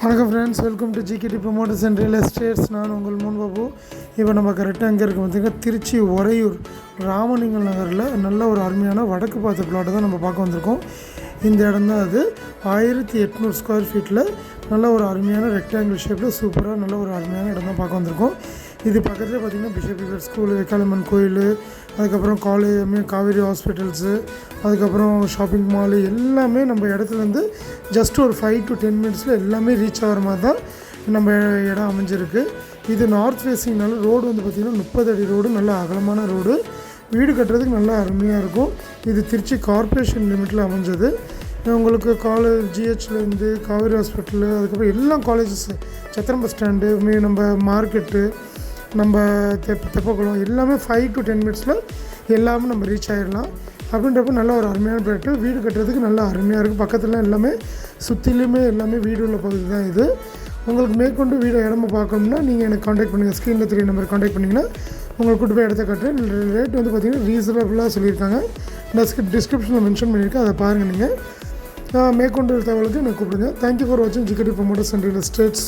வணக்கம் friends, welcome to GKD promoters and real estates. நான் உங்கள் முன் பாபு. இப்போ நம்ம கரெக்டாக எங்கே இருக்க பார்த்திங்கன்னா திருச்சி உறையூர் ராமலிங்கம் நகரில் நல்ல ஒரு அருமையான வடக்கு பார்த்த பிளாட்டை தான் நம்ம பார்க்க வந்திருக்கோம். இந்த இடம் தான் அது 1800 ஸ்கொயர் ஃபீட்டில் நல்ல ஒரு அருமையான ரெக்டாங்கிள் ஷேப்பில் சூப்பராக நல்ல ஒரு அருமையான இடம் தான் பார்க்க வந்திருக்கோம். இது பக்கத்தில் பார்த்திங்கன்னா பிஷப் ஸ்கூலு, வெக்காலம்மன் கோயில், அதுக்கப்புறம் காலேஜ், காவேரி ஹாஸ்பிட்டல்ஸு, அதுக்கப்புறம் ஷாப்பிங் மாலு எல்லாமே நம்ம இடத்துலேருந்து ஜஸ்ட் ஒரு 5 to 10 மினிட்ஸில் எல்லாமே ரீச் ஆகிற மாதிரி தான் நம்ம இடம் அமைஞ்சிருக்கு. இது நார்த் ஃபேஸிங்னால ரோடு வந்து பார்த்திங்கன்னா 30 அடி ரோடு, நல்ல அகலமான ரோடு. வீடு கட்டுறதுக்கு நல்லா அருமையாக இருக்கும். இது திருச்சி கார்ப்பரேஷன் லிமிட்டில் அமைஞ்சது. உங்களுக்கு காலேஜ், ஜிஹெச்லேருந்து காவேரி ஹாஸ்பிட்டலு, அதுக்கப்புறம் எல்லா காலேஜஸ், சத்திரம் பஸ் ஸ்டாண்டு, நம்ம மார்க்கெட்டு, நம்ம தெப்பக்குளம் எல்லாமே 5 to 10 மினிட்ஸில் எல்லாமே நம்ம ரீச் ஆகிடலாம். அப்படின்றப்ப நல்ல ஒரு அருமையான ப்ராடக்ட்டு. வீடு கட்டுறதுக்கு நல்லா அருமையாக இருக்குது. பக்கத்தில் எல்லாமே சுற்றிலுமே எல்லாமே வீடு உள்ள பகுதி தான் இது. உங்களுக்கு மேற்கொண்டு வீடை இடமா பார்க்கணும்னா நீங்கள் எனக்கு காண்டாக்ட் பண்ணுங்கள். ஸ்க்ரீனில் 3 நம்பர் காண்டாக்ட் பண்ணிங்கன்னா உங்களுக்கு கூட்டு போய் இடத்த கட்டுறேன். ரேட் வந்து பார்த்திங்கன்னா ரீசனபிளாக சொல்லியிருக்காங்க. டிஸ்கிரிப்ஷனில் மென்ஷன் பண்ணியிருக்கேன், அதை பாருங்கள். நீங்கள் மேற்கொண்டு தகவலுக்கு எனக்கு கூப்பிடுங்க. தேங்க்யூ ஃபார் வாட்சிங் GKD promoters and real estates.